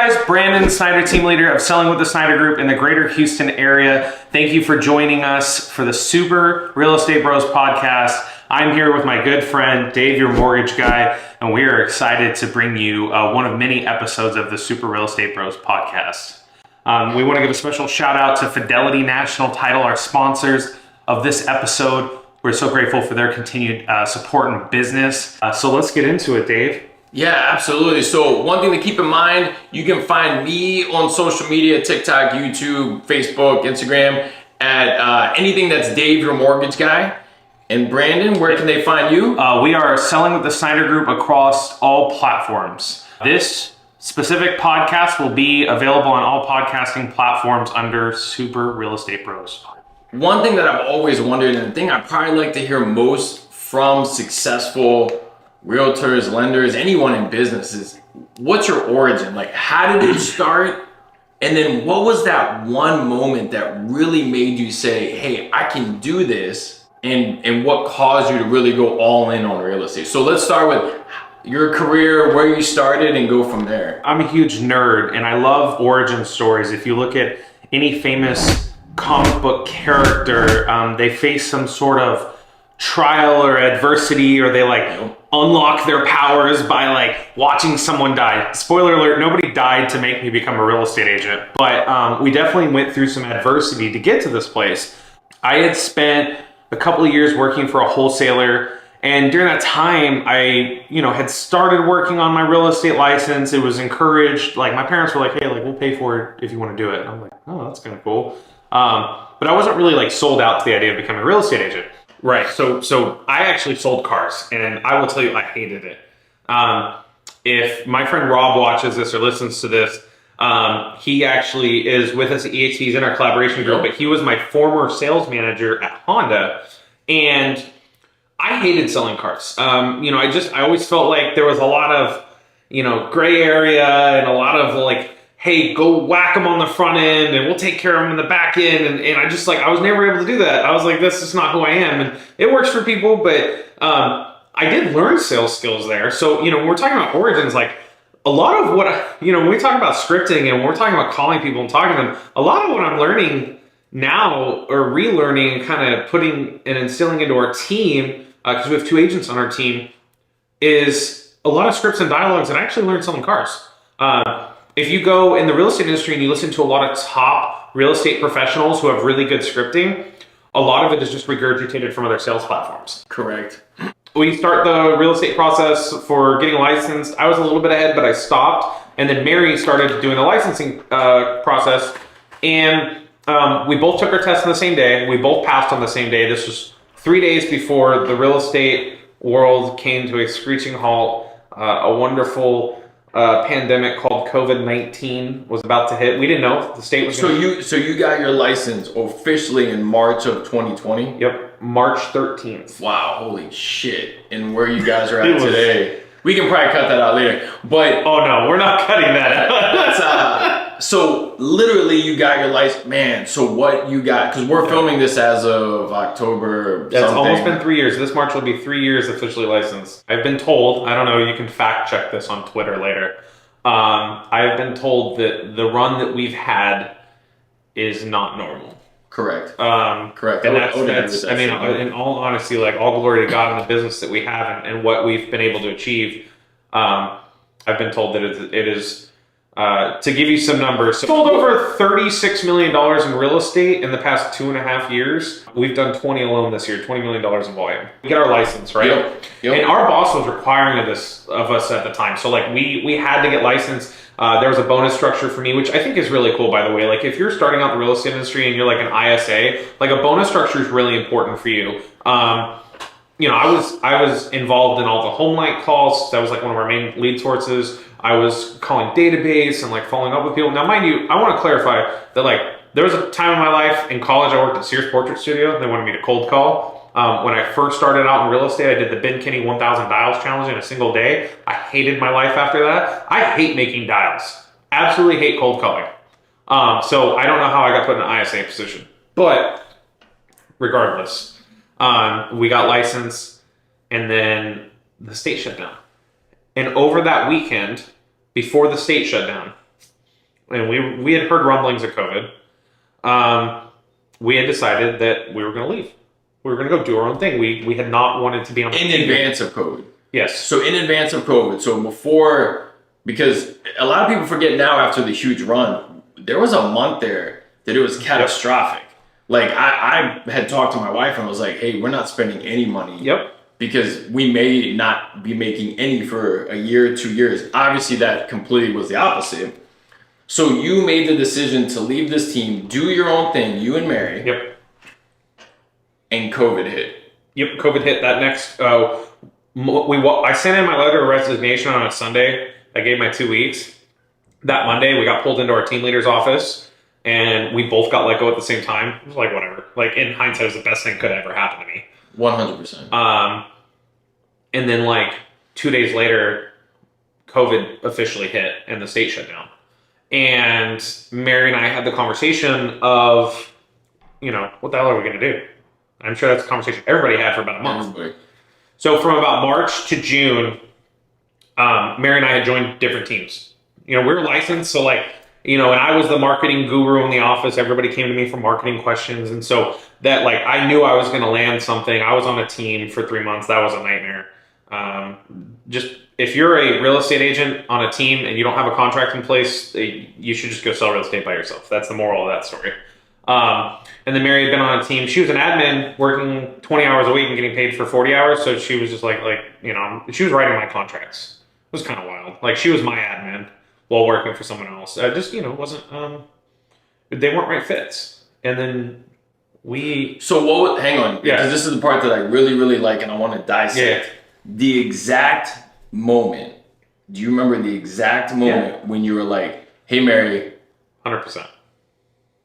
guys, Brandon Snyder, team leader of Selling with the Snyder Group in the greater Houston area. Thank you for joining us for the Super Real Estate Bros podcast. I'm here with my good friend, Dave, your mortgage guy, and we are excited to bring you one of many episodes of the Super Real Estate Bros podcast. We want to give a special shout out to Fidelity National Title, our sponsors of this episode. We're so grateful for their continued support and business. So let's get into it, Dave. Yeah, absolutely. So one thing to keep in mind, you can find me on social media, TikTok, YouTube, Facebook, Instagram, at anything that's Dave, your mortgage guy. And Brandon, where can they find you? We are Selling with the Snyder Group across all platforms. This specific podcast will be available on all podcasting platforms under Super Real Estate Bros. One thing that I've always wondered, and the thing I probably like to hear most from successful realtors, lenders, anyone in business is, what's your origin? Like, how did it start? And then what was that one moment that really made you say, hey, I can do this? And what caused you to really go all in on real estate? So let's start with your career, where you started, and go from there. I'm a huge nerd and I love origin stories. If you look at any famous comic book character, they face some sort of trial or adversity, or they unlock their powers by watching someone die. Spoiler alert, nobody died to make me become a real estate agent, but we definitely went through some adversity to get to this place. I had spent a couple of years working for a wholesaler, and during that time I had started working on my real estate license. It was encouraged, my parents were like, hey, we'll pay for it if you want to do it. And I'm like, oh, that's kind of cool. But I wasn't really sold out to the idea of becoming a real estate agent. Right. So I actually sold cars, and I will tell you, I hated it. If my friend Rob watches this or listens to this, he actually is with us at EXP. He's in our collaboration group, but he was my former sales manager at Honda, and I hated selling cars. I always felt like there was a lot of, gray area and a lot of hey, go whack them on the front end and we'll take care of them in the back end. And I just I was never able to do that. I was like, this is not who I am. And it works for people, but I did learn sales skills there. So, when we're talking about origins, a lot of what, when we talk about scripting and when we're talking about calling people and talking to them, a lot of what I'm learning now, or relearning and kind of putting and instilling into our team, because we have 2 agents on our team, is a lot of scripts and dialogues that I actually learned selling cars. If you go in the real estate industry and you listen to a lot of top real estate professionals who have really good scripting, a lot of it is just regurgitated from other sales platforms. Correct. We start the real estate process for getting licensed. I was a little bit ahead, but I stopped. And then Mary started doing the licensing process. And we both took our test on the same day. We both passed on the same day. This was 3 days before the real estate world came to a screeching halt. A wonderful pandemic called COVID-19 was about to hit. We didn't know the state was. So you got your license officially in March of 2020. Yep, March 13th. Wow, holy shit! And where you guys are at today, we can probably cut that out later. But oh no, we're not cutting that out. So literally, you got your license, man. So what you got? Because we're filming this as of October. It's almost been 3 years. This March will be 3 years officially licensed. I've been told, I don't know, you can fact check this on Twitter later. I've been told that the run that we've had is not normal. Correct. Correct. And that's in all honesty, all glory to God in the business that we have and what we've been able to achieve. I've been told that it is. To give you some numbers, sold over $36 million in real estate in the past 2.5 years. We've done 20 alone this year, $20 million in volume. We get our license, right? Yep. And our boss was requiring of us at the time. So we had to get licensed. There was a bonus structure for me, which I think is really cool, by the way. If you're starting out in the real estate industry and you're an ISA, a bonus structure is really important for you. I was involved in all the home light calls. That was one of our main lead sources. I was calling database and following up with people. Now, mind you, I want to clarify that there was a time in my life in college I worked at Sears Portrait Studio. They wanted me to cold call. When I first started out in real estate, I did the Ben Kinney 1,000 dials challenge in a single day. I hated my life after that. I hate making dials. Absolutely hate cold calling. So I don't know how I got put in an ISA position. But regardless, we got licensed, and then the state shut down. And over that weekend, before the state shut down, and we had heard rumblings of COVID, we had decided that we were going to leave. We were going to go do our own thing. We had not wanted to be on in advance of COVID. Yes. So in advance of COVID. So before, because a lot of people forget now after the huge run, there was a month there that it was catastrophic. Like I had talked to my wife and I was like, hey, we're not spending any money. Yep. Because we may not be making any for a year, 2 years. Obviously that completely was the opposite. So you made the decision to leave this team, do your own thing, you and Mary. Yep. And COVID hit. Yep. COVID hit that next. I sent in my letter of resignation on a Sunday. I gave my 2 weeks. That Monday, we got pulled into our team leader's office, and we both got let go at the same time. It was like whatever. Like in hindsight, it was the best thing could ever happen to me. 100%. And then like 2 days later, COVID officially hit and the state shut down. And Mary and I had the conversation of, what the hell are we going to do? I'm sure that's a conversation everybody had for about a month. Everybody. So from about March to June, Mary and I had joined different teams. We were licensed, so and I was the marketing guru in the office. Everybody came to me for marketing questions. And so that I knew I was going to land something. I was on a team for 3 months. That was a nightmare. Just if you're a real estate agent on a team and you don't have a contract in place, you should just go sell real estate by yourself. That's the moral of that story. And then Mary had been on a team. She was an admin working 20 hours a week and getting paid for 40 hours. So she was just she was writing my contracts. It was kind of wild. She was my admin while working for someone else. Wasn't, they weren't right fits. And then hang on. Yeah. Because this is the part that I really, really like and I want to dissect. Yeah. The exact moment. Do you remember the exact moment when you were like, hey, Mary. 100%.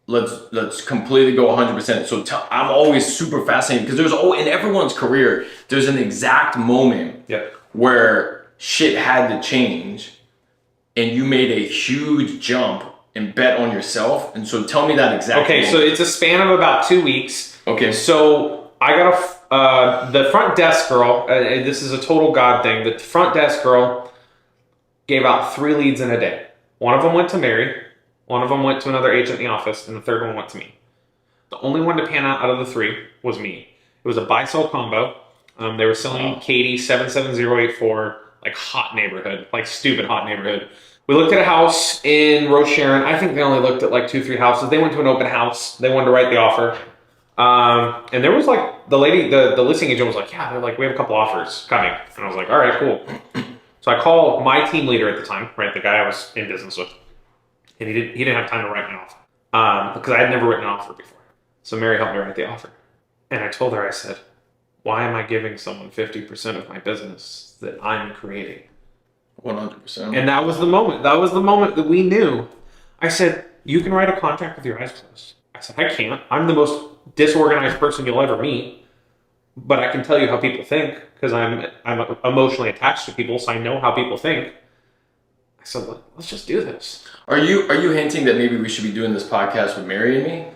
Let's completely go 100%. So I'm always super fascinated because in everyone's career, there's an exact moment where shit had to change and you made a huge jump and bet on yourself. And so tell me that exact moment. So it's a span of about 2 weeks. Okay. So I got the front desk girl, and this is a total God thing, the front desk girl gave out 3 leads in a day. One of them went to Mary. One of them went to another agent in the office, and the third one went to me. The only one to pan out of the 3 was me. It was a buy-sell combo. They were selling Katie 77084, hot neighborhood, stupid hot neighborhood. We looked at a house in Rose Sharon. I think they only looked at 2-3 houses. They went to an open house. They wanted to write the offer. And there was the lady, the listing agent was yeah, they're we have a couple offers coming. And I was all right, cool. So I called my team leader at the time, right? The guy I was in business with. And he didn't have time to write my offer because I had never written an offer before. So Mary helped me write the offer. And I told her, I said, why am I giving someone 50% of my business that I'm creating? 100%. And that was the moment. That was the moment that we knew. I said, you can write a contract with your eyes closed. I said, I can't. I'm the most disorganized person you'll ever meet. But I can tell you how people think because I'm emotionally attached to people, so I know how people think. I said, let's just do this. Are you hinting that maybe we should be doing this podcast with Mary and me?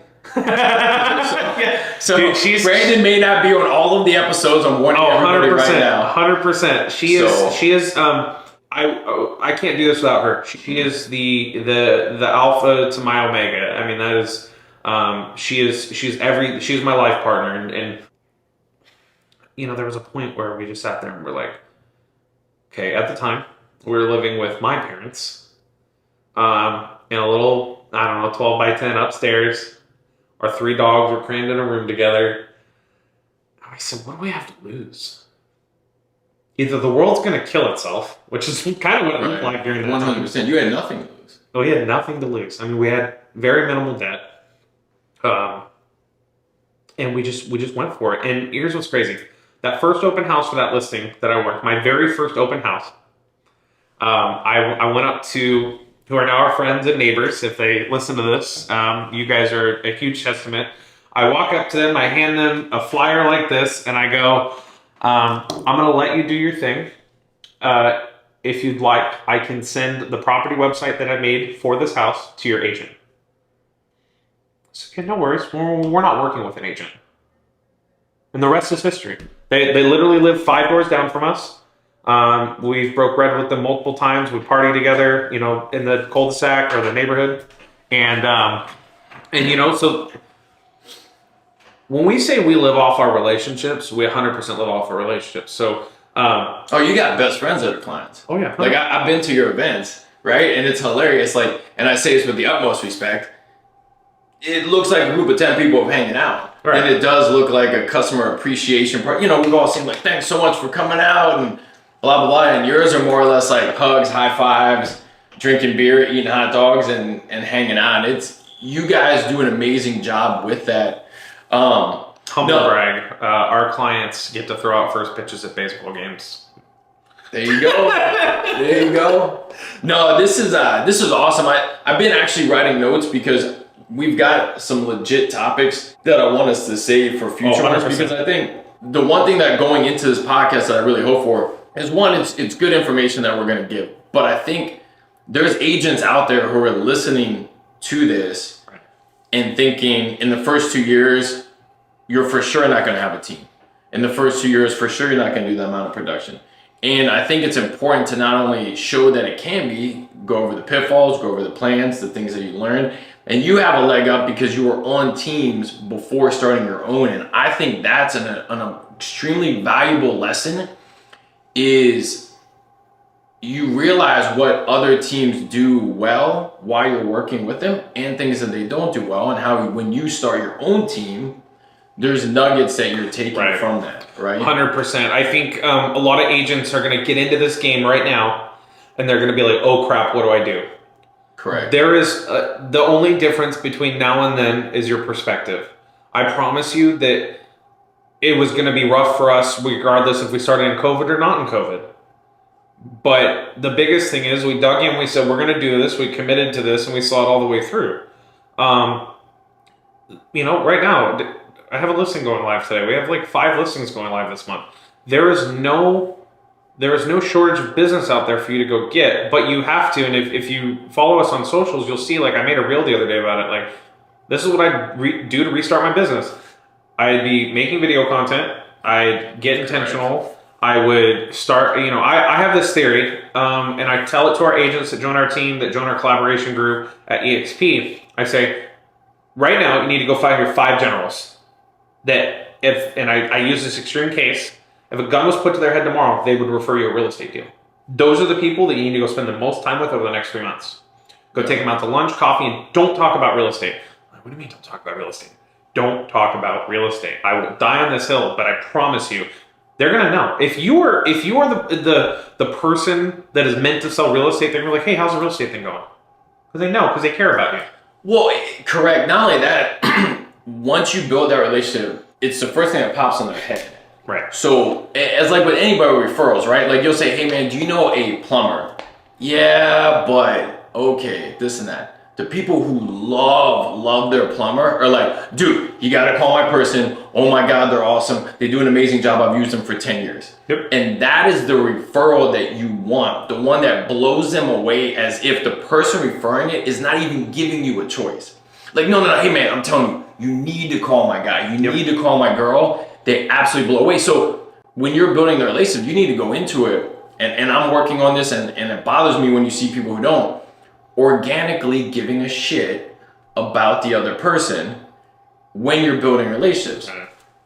So dude, Brandon may not be on all of the episodes. I'm warning everybody 100%, right now. 100%. She is. I can't do this without her. She is the alpha to my omega. I mean, that is. She's my life partner, and there was a point where we just sat there and we're okay. At the time, we were living with my parents. In a little, 12 by 10 upstairs. Our 3 dogs were crammed in a room together. I said, what do we have to lose? Either the world's going to kill itself, which is kind of what it looked like during that 100%. time. You had nothing to lose. We had nothing to lose. I mean, we had very minimal debt. And we just went for it. And here's what's crazy. That first open house for that listing that I worked, my very first open house, I went up to who are now our friends and neighbors. If they listen to this, you guys are a huge testament. I walk up to them, I hand them a flyer like this, and I go, I'm going to let you do your thing. If you'd like, I can send the property website that I made for this house to your agent. I said, okay, no worries. We're not working with an agent. And the rest is history. They literally live 5 doors down from us. We've broke bread with them multiple times. We party together, you know, in the cul-de-sac or the neighborhood, and you know, so when we say we live off our relationships, we 100% live off our relationships. So, Oh, you got best friends that are clients. oh yeah, Like I've been to your events, right? And it's hilarious. Like, and I say this with the utmost respect. It looks like a group of 10 people hanging out. Right. And it does look like a customer appreciation part. You know, we've all seen like, thanks so much for coming out and blah, blah, blah. And yours are more or less like hugs, high fives, drinking beer, eating hot dogs and hanging out. It's, you guys do an amazing job with that. humble brag. Our clients get to throw out first pitches at baseball games. There you go. There you go. No, this is awesome. I've been actually writing notes because we've got some legit topics that I want us to save for future ones, because I think the one thing that going into this podcast that I really hope for is, one, it's good information that we're going to give. But I think there's agents out there who are listening to this and thinking in the first 2 years, you're for sure not going to have a team. In the first 2 years, for sure you're not going to do that amount of production. And I think it's important to not only show that it can be, go over the pitfalls, go over the plans, the things that you learned. And you have a leg up because you were on teams before starting your own. And I think that's an extremely valuable lesson, is you realize what other teams do well while you're working with them and things that they don't do well, and how when you start your own team, there's nuggets that you're taking from that, right? 100%. I think a lot of agents are going to get into this game right now, and they're going to be like, oh crap, what do I do? Correct. There is the only difference between now and then is your perspective. I promise you that it was going to be rough for us regardless if we started in COVID or not in COVID. But the biggest thing is we dug in, we said, we're going to do this, we committed to this, and we saw it all the way through. You know, right now, I have a listing going live today. We have like 5 listings going live this month. There is no shortage of business out there for you to go get, but you have to. And if you follow us on socials, you'll see, like, I made a reel the other day about it. Like, this is what I do to restart my business. I'd be making video content. I'd get intentional. I would start, you know, I have this theory, and I tell it to our agents that join our team, that join our collaboration group at EXP. I say, right now, you need to go find your 5 generals that I use this extreme case, if a gun was put to their head tomorrow, they would refer you a real estate deal. Those are the people that you need to go spend the most time with over the next 3 months. Go take them out to lunch, coffee, and don't talk about real estate. What do you mean don't talk about real estate? Don't talk about real estate. I will die on this hill, but I promise you, they're gonna know. If you are the person that is meant to sell real estate, they're gonna be like, hey, how's the real estate thing going? Because they know, because they care about you. Well, correct. Not only that, once you build that relationship, it's the first thing that pops in their head. Right. So, as like with anybody with referrals, right? Like you'll say, hey man, do you know a plumber? Yeah, but okay, this and that. The people who love their plumber are like, dude, you gotta call my person. Oh my God, they're awesome. They do an amazing job. I've used them for 10 years. Yep. And that is the referral that you want. The one that blows them away, as if the person referring it is not even giving you a choice. Like, no, hey man, I'm telling you, you need to call my guy. You need to call my girl. They absolutely blow away. So when you're building the relationship, you need to go into it. And I'm working on this, and it bothers me when you see people who don't. Organically giving a shit about the other person when you're building relationships.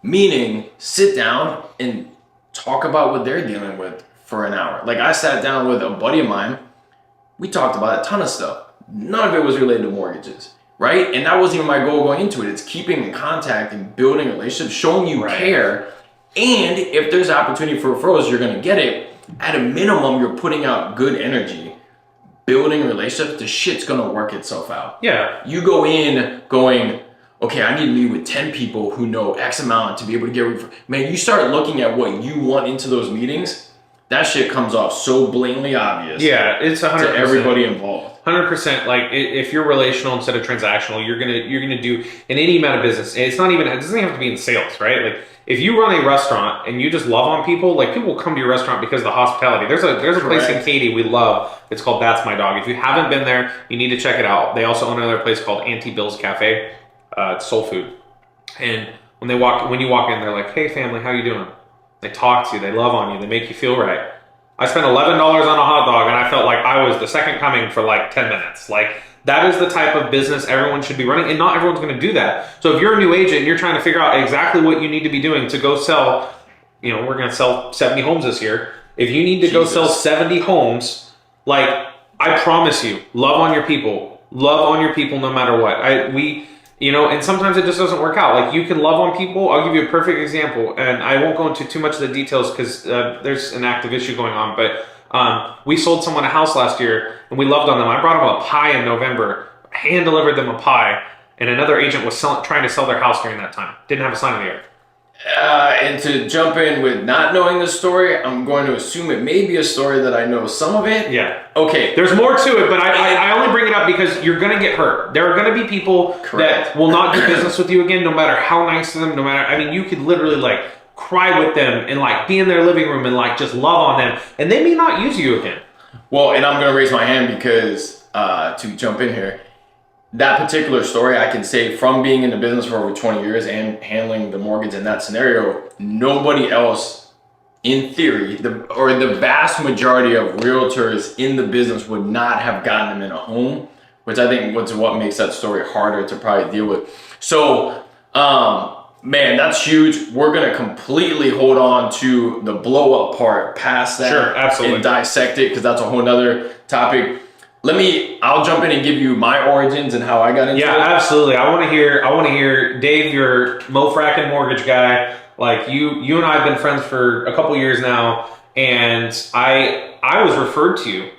Meaning, sit down and talk about what they're dealing with for an hour. Like, I sat down with a buddy of mine. We talked about a ton of stuff. None of it was related to mortgages, right? And that wasn't even my goal going into it. It's keeping in contact and building relationships, showing you care. And if there's opportunity for referrals, you're going to get it. At a minimum, you're putting out good energy. Building a relationship, the shit's gonna work itself out. Yeah. You go in going, okay, I need to meet with 10 people who know X amount to be able to get, man, you start looking at what you want into those meetings, that shit comes off so blatantly obvious. Yeah, it's 100% to everybody involved. 100%. Like, if you're relational instead of transactional, you're gonna do in any amount of business. It doesn't even have to be in sales, right? Like, if you run a restaurant and you just love on people, like, people will come to your restaurant because of the hospitality. There's a place in Katy we love. It's called That's My Dog. If you haven't been there, you need to check it out. They also own another place called Auntie Bill's Cafe. It's soul food. And when you walk in, they're like, hey family, how you doing? They talk to you, they love on you, they make you feel right. I spent $11 on a hot dog, and I felt like I was the second coming for like 10 minutes. Like, that is the type of business everyone should be running, and not everyone's going to do that. So if you're a new agent and you're trying to figure out exactly what you need to be doing to go sell, we're going to sell 70 homes this year. If you need to go sell 70 homes, like, I promise you, love on your people. Love on your people no matter what. And sometimes it just doesn't work out. Like, you can love on people. I'll give you a perfect example, and I won't go into too much of the details because there's an active issue going on, but we sold someone a house last year, and we loved on them. I brought them a pie in November, hand-delivered them a pie, and another agent was trying to sell their house during that time. Didn't have a sign of the yard. And to jump in with not knowing the story, I'm going to assume it may be a story that I know some of it. Yeah. Okay. There's more to it, but I only bring it up because you're going to get hurt. There are going to be people that will not do business with you again, no matter how nice to them, you could literally like cry with them and like be in their living room and like just love on them, and they may not use you again. Well, and I'm going to raise my hand because to jump in here, that particular story, I can say from being in the business for over 20 years and handling the mortgage in that scenario, nobody else, in theory, the vast majority of realtors in the business would not have gotten them in a home, which I think was what makes that story harder to probably deal with. So, man, that's huge. We're going to completely hold on to the blow up part past that. Sure, absolutely. And dissect it because that's a whole nother topic. I'll jump in and give you my origins and how I got into it. Yeah, absolutely. I want to hear, Dave, you're Mo Frackin' mortgage guy. Like you and I have been friends for a couple years now, and I was referred to you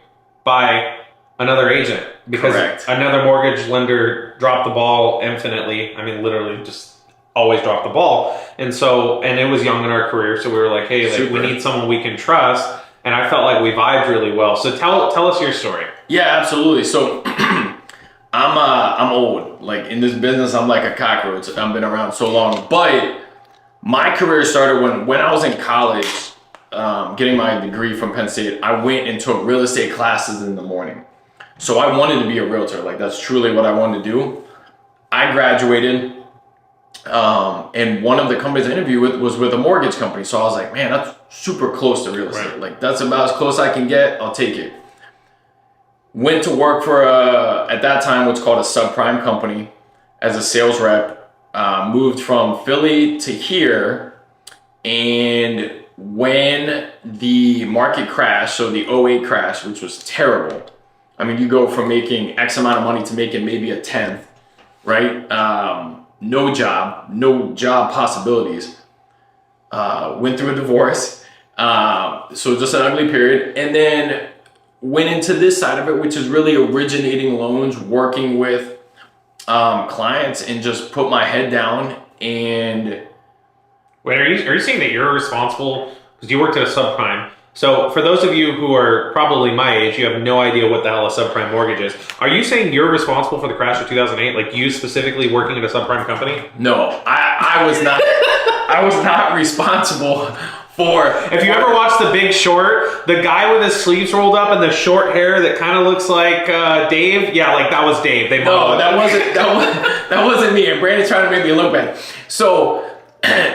by another agent because another mortgage lender dropped the ball infinitely. I mean, literally just always dropped the ball. And it was young in our career, so we were like, hey, like, we need someone we can trust. And I felt like we vibed really well. So tell us your story. Yeah, absolutely. So I'm old. Like, in this business, I'm like a cockroach. I've been around so long. But my career started when I was in college, getting my degree from Penn State. I went and took real estate classes in the morning. So I wanted to be a realtor. Like, that's truly what I wanted to do. I graduated. And one of the companies I interviewed with was with a mortgage company. So I was like, man, that's super close to real estate. Right. Like, that's about as close I can get. I'll take it. Went to work for at that time, what's called a subprime company as a sales rep. Moved from Philly to here. And when the market crashed, so the '08 crash, which was terrible. I mean, you go from making X amount of money to making maybe a tenth, right? No job possibilities. Went through a divorce. So just an ugly period. And then went into this side of it, which is really originating loans, working with clients, and just put my head down. And wait, are you saying that you're responsible because you worked at a subprime? So for those of you who are probably my age, you have no idea what the hell a subprime mortgage is. Are you saying you're responsible for the crash of 2008? Like, you specifically working at a subprime company? No, I was not. I was not responsible for. If you ever watched The Big Short, the guy with his sleeves rolled up and the short hair that kind of looks like Dave, yeah, like that was Dave. That wasn't me. And Brandon's trying to make me look bad. So.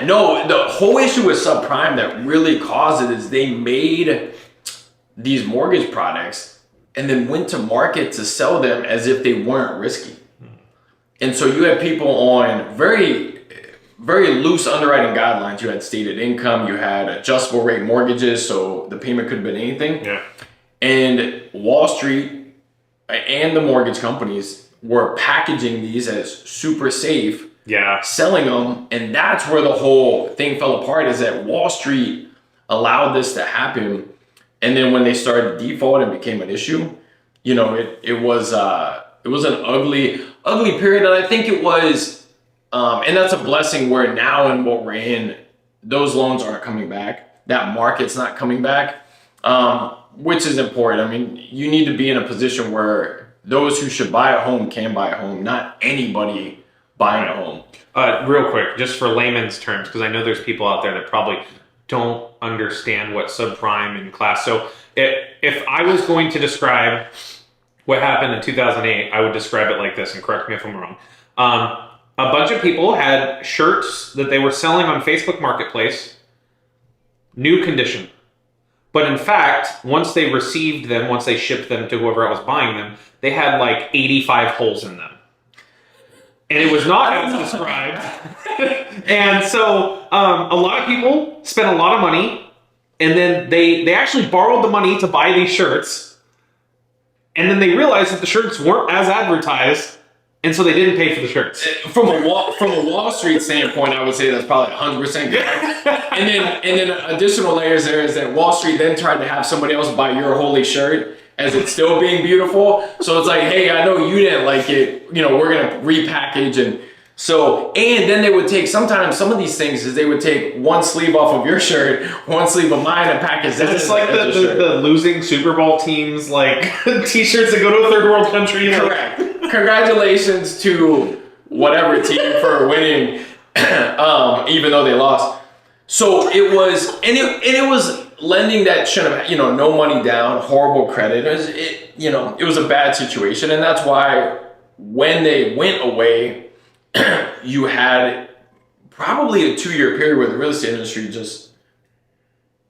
No, the whole issue with subprime that really caused it is they made these mortgage products and then went to market to sell them as if they weren't risky. And so you had people on very, very loose underwriting guidelines. You had stated income, you had adjustable rate mortgages, so the payment could have been anything. Yeah. And Wall Street and the mortgage companies were packaging these as super safe. Yeah. Selling them, and that's where the whole thing fell apart, is that Wall Street allowed this to happen. And then when they started to default and became an issue, it was an ugly period. And I think it was, and that's a blessing where now in what we're in, those loans aren't coming back. That market's not coming back, which is important. I mean, you need to be in a position where those who should buy a home can buy a home, not anybody buying a home. Real quick, just for layman's terms, because I know there's people out there that probably don't understand what subprime and class. So if I was going to describe what happened in 2008, I would describe it like this, and correct me if I'm wrong. A bunch of people had shirts that they were selling on Facebook Marketplace, new condition. But in fact, once they received them, once they shipped them to whoever was buying them, they had like 85 holes in them. And it was not as described. And so a lot of people spent a lot of money, and then they actually borrowed the money to buy these shirts. And then they realized that the shirts weren't as advertised, and so they didn't pay for the shirts. From a Wall Street standpoint, I would say that's probably 100% correct. And then additional layers there is that Wall Street then tried to have somebody else buy your holy shirt as it's still being beautiful. So it's like, hey, I know you didn't like it. You know, we're gonna repackage and then they would take sometimes some of these things is they would take one sleeve off of your shirt, one sleeve of mine, and package that. It's like the losing Super Bowl teams like t-shirts that go to a third world country. Correct. Congratulations to whatever team for winning, even though they lost. So it was lending that shouldn't have, no money down, horrible credit. It was a bad situation, and that's why when they went away, you had probably a 2-year period where the real estate industry just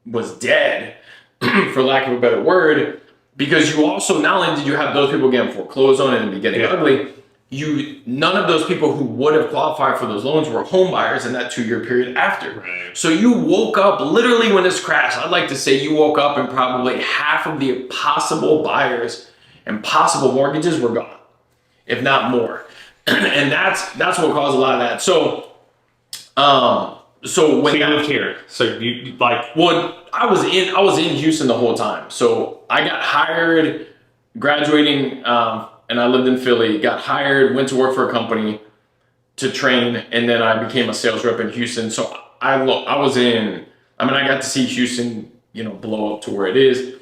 was dead, for lack of a better word. Because you also, not only did you have those people getting foreclosed on and be getting ugly, none of those people who would have qualified for those loans were home buyers in that 2-year period after. Right. So you woke up literally when this crashed. I'd like to say you woke up and probably half of the possible buyers and possible mortgages were gone, if not more. And that's what caused a lot of that. So when you moved here, so you like. Well, I was in Houston the whole time. So I got hired, graduating, and I lived in Philly. Got hired, went to work for a company to train, and then I became a sales rep in Houston. So I got to see Houston, blow up to where it is.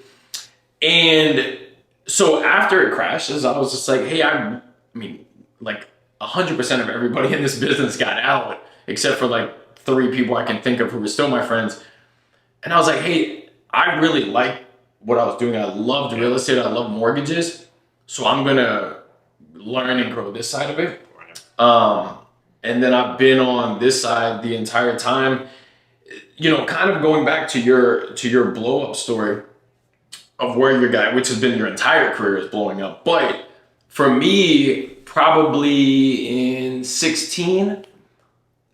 And so after it crashes, I was just like, hey, like 100% of everybody in this business got out, except for like 3 people I can think of who were still my friends. And I was like, hey, I really like what I was doing. I loved real estate. I love mortgages. So I'm going to learn and grow this side of it. And then I've been on this side the entire time, kind of going back to your blow up story of where your guy, which has been your entire career, is blowing up. But for me, probably in 16,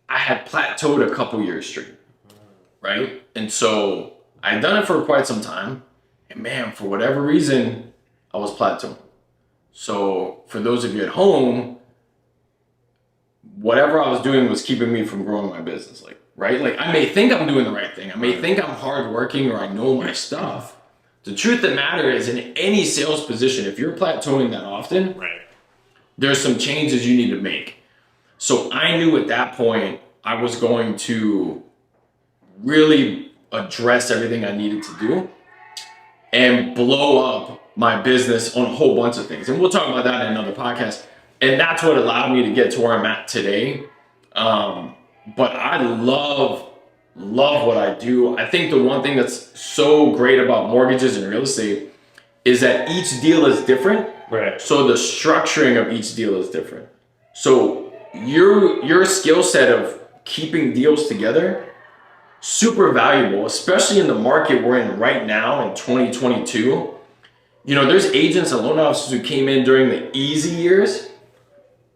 I had plateaued a couple years straight, right? And so I'd done it for quite some time, and man, for whatever reason, I was plateauing. So for those of you at home, whatever I was doing was keeping me from growing my business, right? Like I may think I'm doing the right thing. I may think I'm hardworking or I know my stuff. The truth of the matter is, in any sales position, if you're plateauing that often, there's some changes you need to make. So I knew at that point I was going to really address everything I needed to do and blow up my business on a whole bunch of things. And we'll talk about that in another podcast. And that's what allowed me to get to where I'm at today. But I love what I do. I think the one thing that's so great about mortgages and real estate is that each deal is different. Right. So the structuring of each deal is different. So your skill set of keeping deals together, super valuable, especially in the market we're in right now in 2022. There's agents and loan officers who came in during the easy years.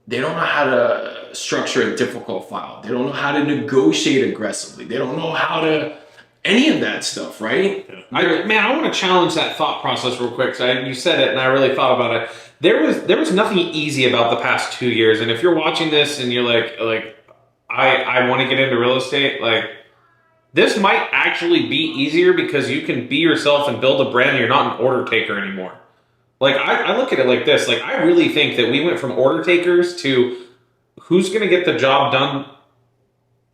They don't know how to structure a difficult file. They don't know how to negotiate aggressively. They don't know how to any of that stuff, right? I want to challenge that thought process real quick. You said it, and I really thought about it. There was nothing easy about the past 2 years. And if you're watching this and you're like, I want to get into real estate, this might actually be easier because you can be yourself and build a brand and you're not an order taker anymore. I look at it like this. I really think that we went from order takers to who's going to get the job done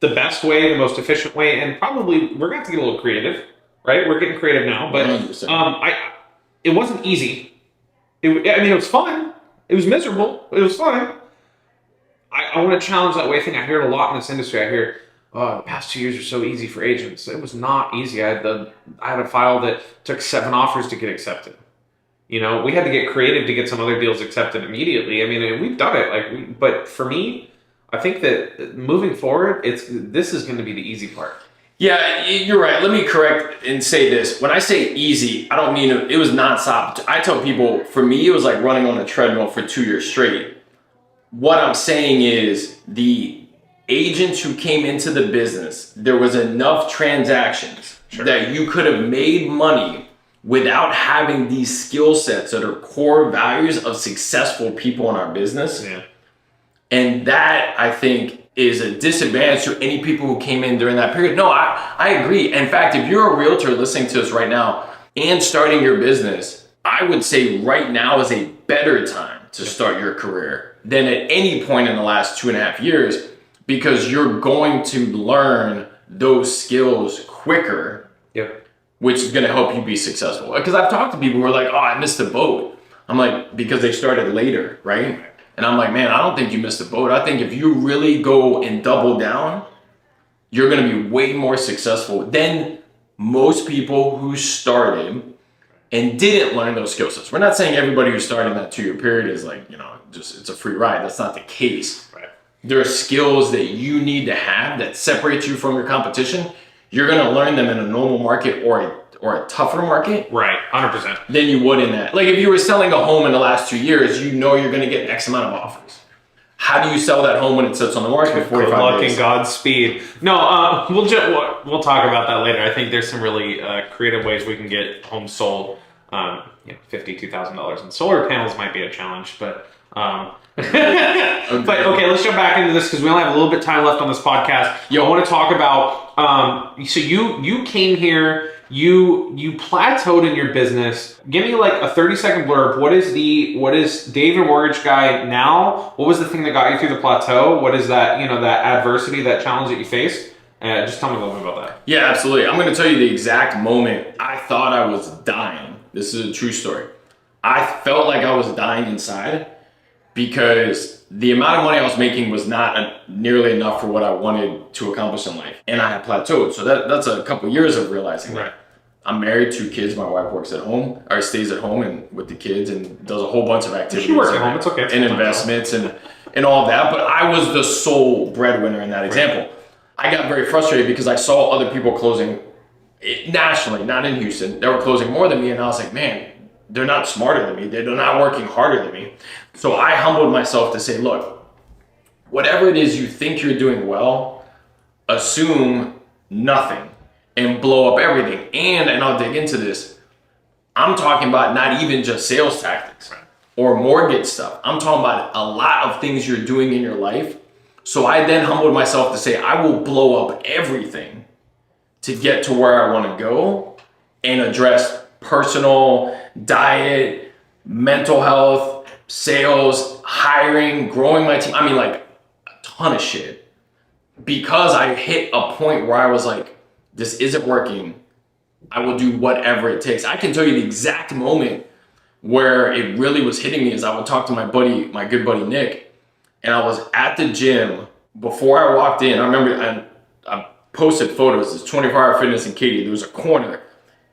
the best way, the most efficient way, and probably we're going to have to get a little creative, right? We're getting creative now, but it wasn't easy. It was fun. It was miserable. It was fun. I want to challenge that way thing. I hear it a lot in this industry. I hear, the past 2 years are so easy for agents. It was not easy. I had a file that took 7 offers to get accepted. We had to get creative to get some other deals accepted immediately. We've done it. But for me, I think that moving forward, this is going to be the easy part. Yeah, you're right. Let me correct and say this. When I say easy, I don't mean it was nonstop. I tell people, for me, it was like running on a treadmill for 2 years straight. What I'm saying is the agents who came into the business, there was enough transactions that you could have made money without having these skill sets that are core values of successful people in our business. Yeah. And that, I think, is a disadvantage to any people who came in during that period. No, I agree. In fact, if you're a realtor listening to us right now and starting your business, I would say right now is a better time to start your career than at any point in the last 2.5 years, because you're going to learn those skills quicker, which is going to help you be successful. Because I've talked to people who are like, oh, I missed the boat. I'm like, because they started later, right? And I'm like, man, I don't think you missed the boat. I think if you really go and double down, you're going to be way more successful than most people who started and didn't learn those skill sets. We're not saying everybody who started in that 2-year period is like, just it's a free ride. That's not the case. Right. There are skills that you need to have that separate you from your competition. You're going to learn them in a normal market or a tougher market. Right, 100%. Than you would in that. Like if you were selling a home in the last 2 years, you're going to get X amount of offers. How do you sell that home when it sits on the market for 45 Good luck days? and Godspeed. No, we'll talk about that later. I think there's some really creative ways we can get homes sold. $52,000 in solar panels might be a challenge, but but okay, let's jump back into this because we only have a little bit of time left on this podcast. I want to talk about so you came here, you plateaued in your business. Give me like a 30-second blurb. What is Dave and Mortgage Guy now? What was the thing that got you through the plateau? What is that, that adversity, that challenge that you faced? Just tell me a little bit about that. Yeah, absolutely. I'm going to tell you the exact moment I thought I was dying. This is a true story. I felt like I was dying inside because the amount of money I was making was not nearly enough for what I wanted to accomplish in life. And I had plateaued. So that's a couple years of realizing that. I'm married, 2 kids. My wife works at home, or stays at home and with the kids and does a whole bunch of activities. She works at home. It's okay. And investments and all of that. But I was the sole breadwinner in that example. I got very frustrated because I saw other people closing nationally, not in Houston. They were closing more than me. And I was like, man, they're not smarter than me. They're not working harder than me. So I humbled myself to say, look, whatever it is you think you're doing well, assume nothing and blow up everything. And I'll dig into this. I'm talking about not even just sales tactics or mortgage stuff. I'm talking about a lot of things you're doing in your life. So I then humbled myself to say, I will blow up everything to get to where I want to go and address personal, diet, mental health, sales, hiring, growing my team. I mean, like a ton of shit. Because I hit a point where I was like, this isn't working. I will do whatever it takes. I can tell you the exact moment where it really was hitting me is I would talk to my good buddy Nick, and I was at the gym before I walked in. I remember I posted photos. It's 24-hour fitness in Katy. There was a corner,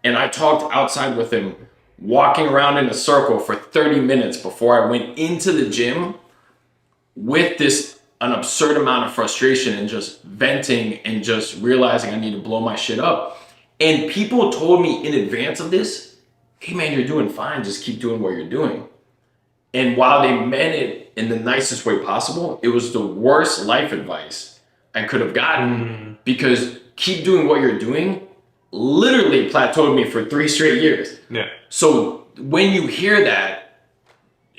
and I talked outside with him, walking around in a circle for 30 minutes before I went into the gym with an absurd amount of frustration and just venting and just realizing I need to blow my shit up. And people told me in advance of this, hey man, you're doing fine. Just keep doing what you're doing. And while they meant it in the nicest way possible, it was the worst life advice I could have gotten because keep doing what you're doing literally plateaued me for 3 straight years. Yeah. So when you hear that,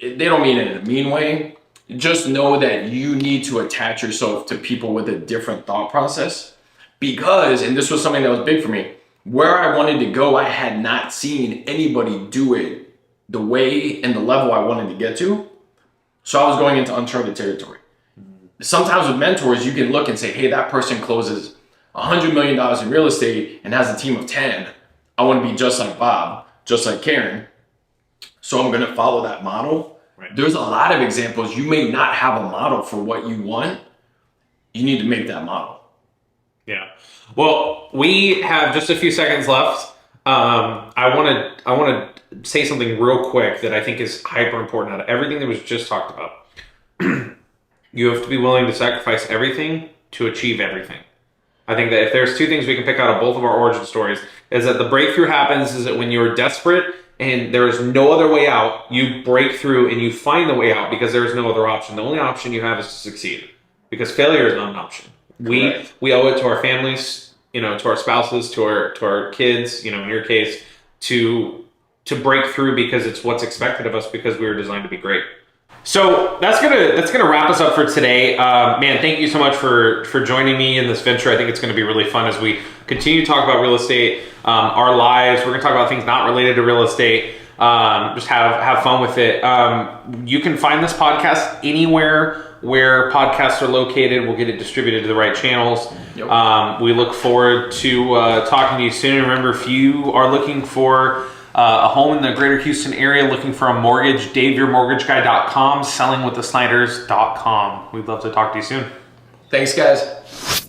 they don't mean it in a mean way. Just know that you need to attach yourself to people with a different thought process because, and this was something that was big for me, where I wanted to go, I had not seen anybody do it the way and the level I wanted to get to. So I was going into uncharted territory. Sometimes with mentors, you can look and say, hey, that person closes $100 million in real estate and has a team of 10. I want to be just like Bob, just like Karen. So I'm going to follow that model. Right. There's a lot of examples. You may not have a model for what you want. You need to make that model. Yeah. Well, we have just a few seconds left. I want to say something real quick that I think is hyper important out of everything that was just talked about. You have to be willing to sacrifice everything to achieve everything. I think that if there's two things we can pick out of both of our origin stories, is that the breakthrough happens is that when you're desperate and there's no other way out, you break through and you find the way out because there's no other option. The only option you have is to succeed, because failure is not an option. Correct. We owe it to our families, to our spouses, to our kids, in your case, to break through, because it's what's expected of us, because we were designed to be great. So that's gonna wrap us up for today. Man, thank you so much for joining me in this venture. I think it's gonna be really fun as we continue to talk about real estate, our lives. We're gonna talk about things not related to real estate. Just have fun with it. You can find this podcast anywhere where podcasts are located. We'll get it distributed to the right channels. Yep. We look forward to talking to you soon. Remember, if you are looking for a home in the greater Houston area, looking for a mortgage, DaveYourMortgageGuy.com, sellingwiththesnyders.com. We'd love to talk to you soon. Thanks, guys.